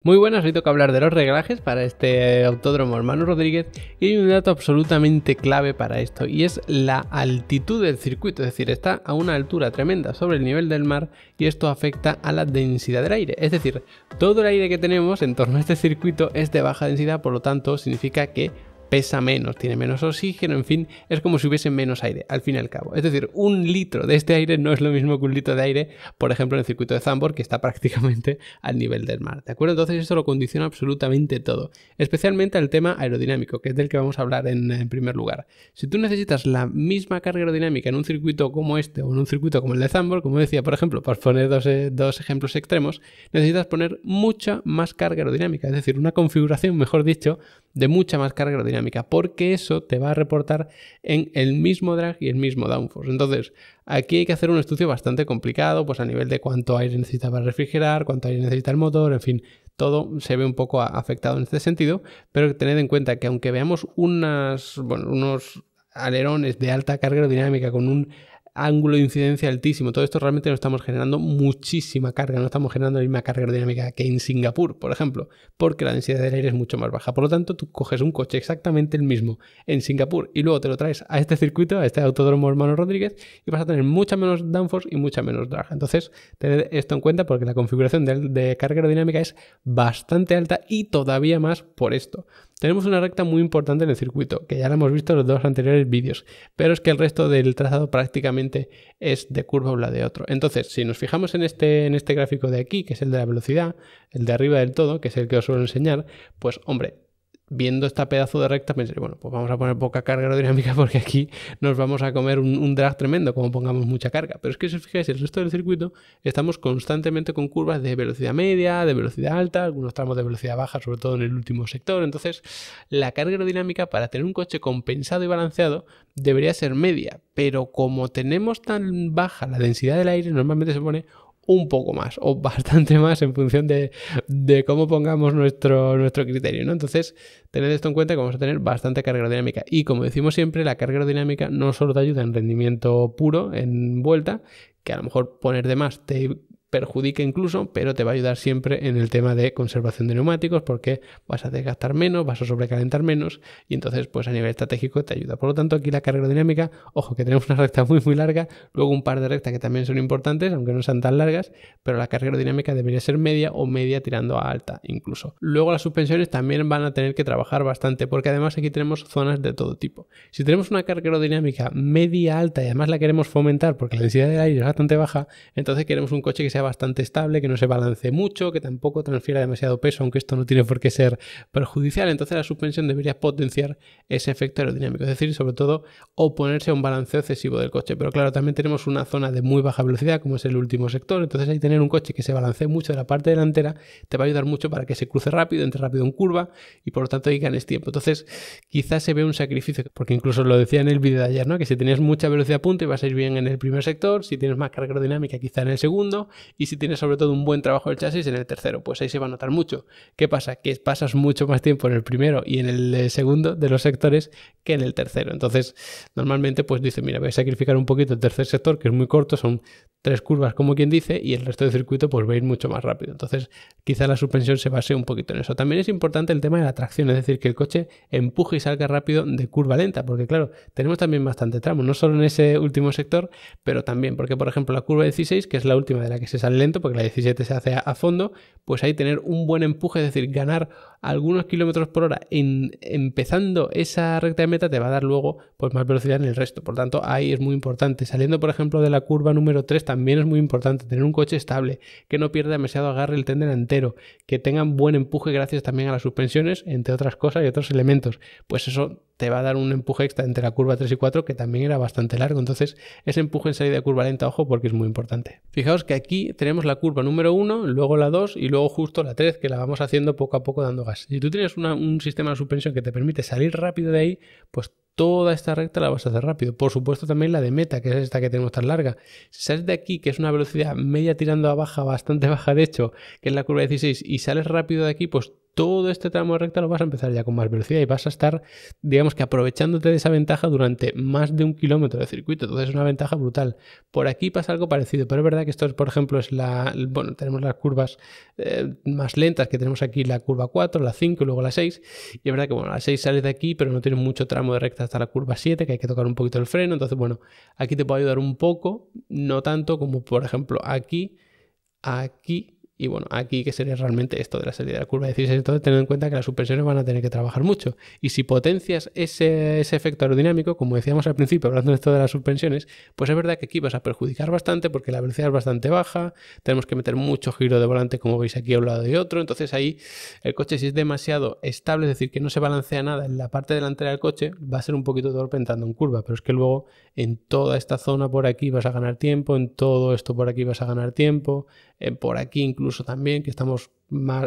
Muy buenas, hoy toca hablar de los reglajes para este autódromo Hermano Rodríguez y hay un dato absolutamente clave para esto y es la altitud del circuito, es decir, está a una altura tremenda sobre el nivel del mar y esto afecta a la densidad del aire, es decir, todo el aire que tenemos en torno a este circuito es de baja densidad, por lo tanto significa que pesa menos, tiene menos oxígeno, en fin, es como si hubiese menos aire, al fin y al cabo. Es decir, un litro de este aire no es lo mismo que un litro de aire, por ejemplo, en el circuito de Zandvoort, que está prácticamente al nivel del mar, ¿de acuerdo? Entonces esto lo condiciona absolutamente todo, especialmente al tema aerodinámico, que es del que vamos a hablar en primer lugar. Si tú necesitas la misma carga aerodinámica en un circuito como este o en un circuito como el de Zandvoort, como decía, por ejemplo, para poner dos ejemplos extremos, necesitas poner mucha más carga aerodinámica, es decir, una configuración, mejor dicho, de mucha más carga aerodinámica, porque eso te va a reportar en el mismo drag y el mismo downforce. Entonces, aquí hay que hacer un estudio bastante complicado, pues a nivel de cuánto aire necesita para refrigerar, cuánto aire necesita el motor, en fin, todo se ve un poco afectado en este sentido, pero tened en cuenta que aunque veamos unos alerones de alta carga aerodinámica con un ángulo de incidencia altísimo, todo esto realmente no estamos generando muchísima carga, no estamos generando la misma carga aerodinámica que en Singapur, por ejemplo, porque la densidad del aire es mucho más baja. Por lo tanto, tú coges un coche exactamente el mismo en Singapur y luego te lo traes a este circuito, a este autódromo Hermano Rodríguez, y vas a tener mucha menos downforce y mucha menos drag. Entonces, tened esto en cuenta porque la configuración de carga aerodinámica es bastante alta y todavía más por esto. Tenemos una recta muy importante en el circuito, que ya la hemos visto en los dos anteriores vídeos, pero es que el resto del trazado prácticamente es de curva un lado de otro. Entonces, si nos fijamos en este gráfico de aquí, que es el de la velocidad, el de arriba del todo, que es el que os suelo enseñar, pues hombre, viendo esta pedazo de recta pensé, bueno, pues vamos a poner poca carga aerodinámica porque aquí nos vamos a comer un drag tremendo como pongamos mucha carga. Pero es que si os fijáis, el resto del circuito estamos constantemente con curvas de velocidad media, de velocidad alta, algunos tramos de velocidad baja, sobre todo en el último sector. Entonces, la carga aerodinámica para tener un coche compensado y balanceado debería ser media, pero como tenemos tan baja la densidad del aire, normalmente se pone un poco más o bastante más en función de cómo pongamos nuestro criterio, ¿no? Entonces, tened esto en cuenta que vamos a tener bastante carga aerodinámica y como decimos siempre, la carga aerodinámica no solo te ayuda en rendimiento puro en vuelta, que a lo mejor poner de más te perjudica incluso, pero te va a ayudar siempre en el tema de conservación de neumáticos porque vas a desgastar menos, vas a sobrecalentar menos y entonces pues a nivel estratégico te ayuda. Por lo tanto aquí la carga aerodinámica, ojo que tenemos una recta muy larga, luego un par de rectas que también son importantes aunque no sean tan largas, pero la carga aerodinámica debería ser media o media tirando a alta incluso. Luego las suspensiones también van a tener que trabajar bastante porque además aquí tenemos zonas de todo tipo. Si tenemos una carga aerodinámica media alta y además la queremos fomentar porque la densidad del aire es bastante baja, entonces queremos un coche que sea bastante estable, que no se balancee mucho, que tampoco transfiera demasiado peso, aunque esto no tiene por qué ser perjudicial. Entonces la suspensión debería potenciar ese efecto aerodinámico, es decir, sobre todo oponerse a un balanceo excesivo del coche. Pero claro, también tenemos una zona de muy baja velocidad, como es el último sector, entonces hay que tener un coche que se balancee mucho de la parte delantera, te va a ayudar mucho para que se cruce rápido, entre rápido en curva y por lo tanto ahí ganes tiempo. Entonces quizás se ve un sacrificio, porque incluso lo decía en el vídeo de ayer, ¿no? Que si tenías mucha velocidad punta ibas a ir bien en el primer sector, si tienes más carga aerodinámica quizá en el segundo, y si tienes sobre todo un buen trabajo del chasis en el tercero, pues ahí se va a notar mucho. ¿Qué pasa? Que pasas mucho más tiempo en el primero y en el segundo de los sectores que en el tercero. Entonces, normalmente pues dice, mira, voy a sacrificar un poquito el tercer sector, que es muy corto, son 3 curvas como quien dice, y el resto del circuito pues va a ir mucho más rápido. Entonces, quizá la suspensión se base un poquito en eso. También es importante el tema de la tracción, es decir, que el coche empuje y salga rápido de curva lenta, porque claro, tenemos también bastante tramo, no solo en ese último sector, pero también porque, por ejemplo, la curva 16, que es la última de la que se sale lento, porque la 17 se hace a fondo, pues ahí tener un buen empuje, es decir, ganar algunos kilómetros por hora empezando esa recta de meta te va a dar luego pues más velocidad en el resto. Por tanto, ahí es muy importante. Saliendo, por ejemplo, de la curva número 3 también es muy importante tener un coche estable, que no pierda demasiado agarre el tren delantero, que tengan buen empuje gracias también a las suspensiones, entre otras cosas y otros elementos. Pues eso te va a dar un empuje extra entre la curva 3 y 4 que también era bastante largo. Entonces, ese empuje en salida de curva lenta, ojo, porque es muy importante. Fijaos que aquí tenemos la curva número 1, luego la 2 y luego justo la 3, que la vamos haciendo poco a poco dando gas. Si tú tienes un sistema de suspensión que te permite salir rápido de ahí, pues toda esta recta la vas a hacer rápido. Por supuesto también la de meta, que es esta que tenemos tan larga. Si sales de aquí, que es una velocidad media tirando a baja, bastante baja de hecho, que es la curva 16, y sales rápido de aquí, pues todo este tramo de recta lo vas a empezar ya con más velocidad y vas a estar, digamos que aprovechándote de esa ventaja durante más de 1 kilómetro de circuito. Entonces es una ventaja brutal. Por aquí pasa algo parecido, pero es verdad que esto es, por ejemplo, es bueno, tenemos las curvas más lentas, que tenemos aquí la curva 4, la 5 y luego la 6. Y es verdad que, bueno, la 6 sale de aquí, pero no tiene mucho tramo de recta hasta la curva 7, que hay que tocar un poquito el freno. Entonces, bueno, aquí te puede ayudar un poco, no tanto como, por ejemplo, aquí, y bueno, aquí que sería realmente esto de la salida de la curva 16. Entonces, tened en cuenta que las suspensiones van a tener que trabajar mucho. Y si potencias ese efecto aerodinámico, como decíamos al principio, hablando de esto de las suspensiones, pues es verdad que aquí vas a perjudicar bastante porque la velocidad es bastante baja, tenemos que meter mucho giro de volante, como veis aquí a un lado y otro. Entonces ahí el coche, si es demasiado estable, es decir, que no se balancea nada en la parte delantera del coche, va a ser un poquito torpe entrando en curva. Pero es que luego en toda esta zona por aquí vas a ganar tiempo, en todo esto por aquí vas a ganar tiempo, por aquí incluso también, que estamos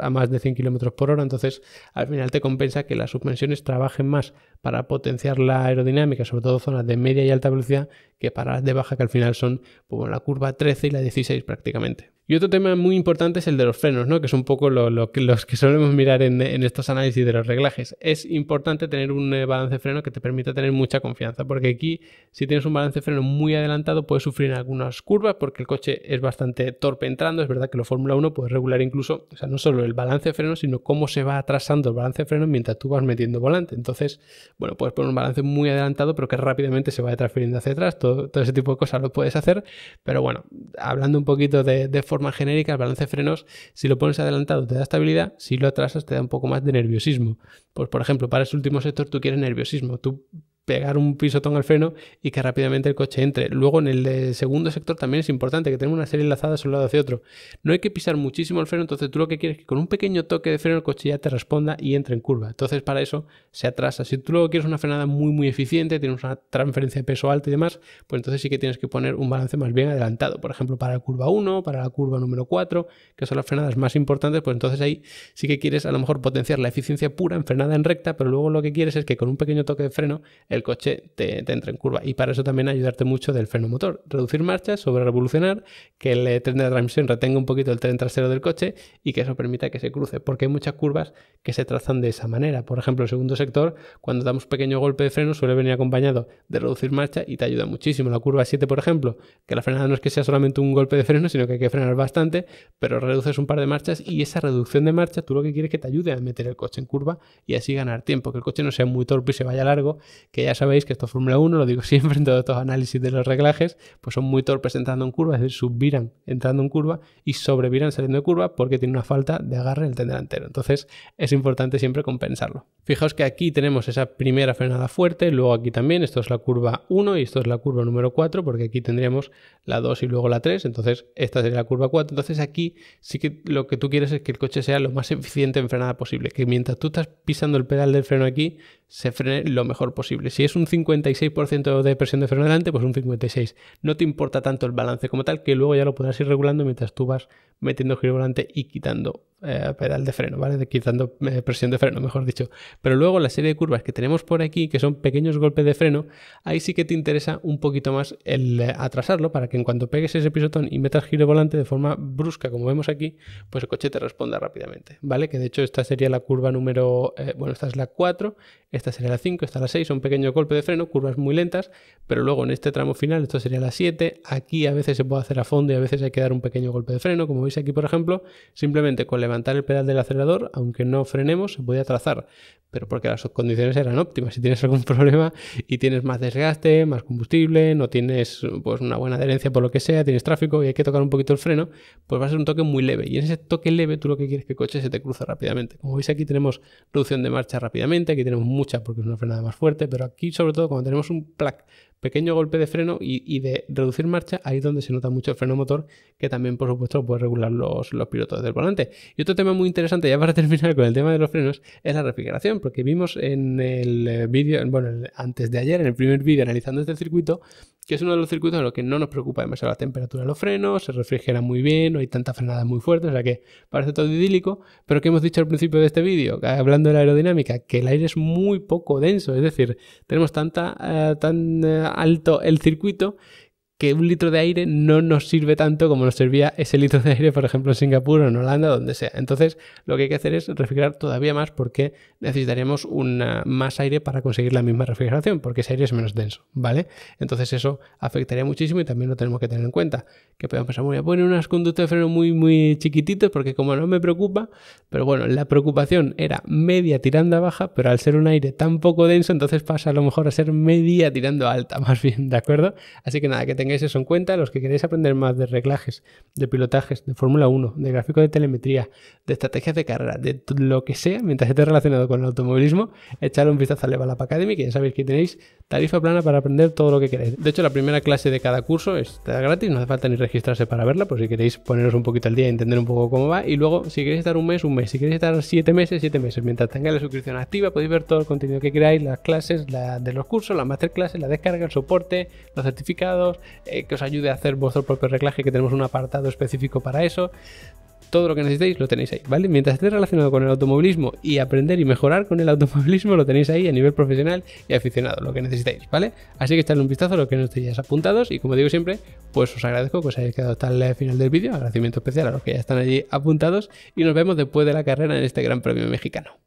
a más de 100 km por hora. Entonces al final te compensa que las suspensiones trabajen más para potenciar la aerodinámica, sobre todo zonas de media y alta velocidad, que para las de baja, que al final son pues, la curva 13 y la 16 prácticamente. Y otro tema muy importante es el de los frenos, ¿no? Que es un poco los que solemos mirar en estos análisis de los reglajes. Es importante tener un balance de freno que te permita tener mucha confianza, porque aquí si tienes un balance de freno muy adelantado puedes sufrir en algunas curvas porque el coche es bastante torpe entrando. Es verdad que la Fórmula 1 puedes regular incluso, o sea, no solo el balance de freno, sino cómo se va atrasando el balance de freno mientras tú vas metiendo volante. Entonces, bueno, puedes poner un balance muy adelantado pero que rápidamente se vaya transfiriendo hacia atrás. Todo ese tipo de cosas lo puedes hacer, pero bueno, hablando un poquito de forma genérica, el balance de frenos, si lo pones adelantado te da estabilidad, si lo atrasas te da un poco más de nerviosismo. Pues por ejemplo, para ese último sector tú quieres nerviosismo, tú pegar un pisotón al freno y que rápidamente el coche entre. Luego en el segundo sector también es importante que tenga una serie enlazada de un lado hacia otro. No hay que pisar muchísimo el freno, entonces tú lo que quieres es que con un pequeño toque de freno el coche ya te responda y entre en curva. Entonces para eso se atrasa. Si tú luego quieres una frenada muy eficiente, tienes una transferencia de peso alta y demás, pues entonces sí que tienes que poner un balance más bien adelantado. Por ejemplo, para la curva 1, para la curva número 4, que son las frenadas más importantes, pues entonces ahí sí que quieres a lo mejor potenciar la eficiencia pura en frenada en recta, pero luego lo que quieres es que con un pequeño toque de freno el coche te entre en curva, y para eso también ayudarte mucho del freno motor, reducir marchas, sobre revolucionar, que el tren de la transmisión retenga un poquito el tren trasero del coche y que eso permita que se cruce, porque hay muchas curvas que se trazan de esa manera. Por ejemplo, el segundo sector, cuando damos un pequeño golpe de freno, suele venir acompañado de reducir marcha y te ayuda muchísimo. La curva 7, por ejemplo, que la frenada no es que sea solamente un golpe de freno, sino que hay que frenar bastante, pero reduces un par de marchas y esa reducción de marcha tú lo que quieres es que te ayude a meter el coche en curva y así ganar tiempo, que el coche no sea muy torpe y se vaya largo, que ya sabéis que esto es Fórmula 1, lo digo siempre en todos estos análisis de los reglajes, pues son muy torpes entrando en curva, es decir, subviran entrando en curva y sobreviran saliendo de curva porque tiene una falta de agarre en el tren delantero. Entonces es importante siempre compensarlo. Fijaos que aquí tenemos esa primera frenada fuerte, luego aquí también, esto es la curva 1 y esto es la curva número 4, porque aquí tendríamos la 2 y luego la 3, entonces esta sería la curva 4. Entonces aquí sí que lo que tú quieres es que el coche sea lo más eficiente en frenada posible, que mientras tú estás pisando el pedal del freno aquí, se frene lo mejor posible. Si es un 56% de presión de freno delante, pues un 56%. No te importa tanto el balance como tal, que luego ya lo podrás ir regulando mientras tú vas metiendo giro volante y quitando pedal de freno, ¿vale? Quitando presión de freno, mejor dicho. Pero luego la serie de curvas que tenemos por aquí, que son pequeños golpes de freno, ahí sí que te interesa un poquito más el atrasarlo para que en cuanto pegues ese pisotón y metas giro volante de forma brusca, como vemos aquí, pues el coche te responda rápidamente, ¿vale? Que de hecho esta sería la curva número, bueno, esta es la 4, esta sería la 5, esta es la 6, son pequeños golpes de freno, curvas muy lentas, pero luego en este tramo final, esto sería la 7, aquí a veces se puede hacer a fondo y a veces hay que dar un pequeño golpe de freno, como veis aquí por ejemplo, simplemente con levantar el pedal del acelerador, aunque no frenemos, se podía trazar, pero porque las condiciones eran óptimas. Si tienes algún problema y tienes más desgaste, más combustible, no tienes pues una buena adherencia por lo que sea, tienes tráfico y hay que tocar un poquito el freno, pues va a ser un toque muy leve, y en ese toque leve tú lo que quieres es que el coche se te cruce rápidamente. Como veis aquí tenemos reducción de marcha rápidamente, aquí tenemos mucha porque es una frenada más fuerte, pero aquí sobre todo cuando tenemos un pequeño golpe de freno y de reducir marcha, ahí es donde se nota mucho el freno motor, que también por supuesto lo puede regular los pilotos del volante. Y otro tema muy interesante, ya para terminar con el tema de los frenos, es la refrigeración, porque vimos en el vídeo, bueno, antes de ayer, en el primer vídeo analizando este circuito, que es uno de los circuitos en los que no nos preocupa demasiado la temperatura de los frenos, se refrigera muy bien, no hay tanta frenada muy fuerte, o sea que parece todo idílico, pero que hemos dicho al principio de este vídeo, hablando de la aerodinámica, que el aire es muy poco denso, es decir, tenemos tan alto el circuito que un litro de aire no nos sirve tanto como nos servía ese litro de aire, por ejemplo, en Singapur o en Holanda, donde sea. Entonces, lo que hay que hacer es refrigerar todavía más porque necesitaríamos más aire para conseguir la misma refrigeración, porque ese aire es menos denso, ¿vale? Entonces eso afectaría muchísimo y también lo tenemos que tener en cuenta. Que podemos pensar, voy a poner unos conductos de freno muy, muy chiquititos porque como no me preocupa, pero bueno, la preocupación era media tirando a baja, pero al ser un aire tan poco denso, entonces pasa a lo mejor a ser media tirando a alta, más bien, ¿de acuerdo? Así que nada, que tengáis eso en cuenta. Los que queréis aprender más de reglajes, de pilotajes, de Fórmula 1, de gráfico de telemetría, de estrategias de carrera, de lo que sea, mientras esté relacionado con el automovilismo, echadle un vistazo a Level Up Academy, que ya sabéis que tenéis tarifa plana para aprender todo lo que queráis. De hecho, la primera clase de cada curso está gratis, no hace falta ni registrarse para verla, por si queréis poneros un poquito al día y entender un poco cómo va. Y luego, si queréis estar un mes, si queréis estar 7 meses, 7 meses. Mientras tengáis la suscripción activa, podéis ver todo el contenido que queráis, las clases de los cursos, las masterclasses, la descarga, el soporte, los certificados, que os ayude a hacer vuestro propio reglaje, que tenemos un apartado específico para eso. Todo lo que necesitéis lo tenéis ahí, ¿vale? Mientras esté relacionado con el automovilismo y aprender y mejorar con el automovilismo, lo tenéis ahí a nivel profesional y aficionado, lo que necesitéis, ¿vale? Así que echadle un vistazo a lo que no estéis apuntados y como digo siempre, pues os agradezco que os hayáis quedado hasta el final del vídeo, agradecimiento especial a los que ya están allí apuntados y nos vemos después de la carrera en este Gran Premio Mexicano.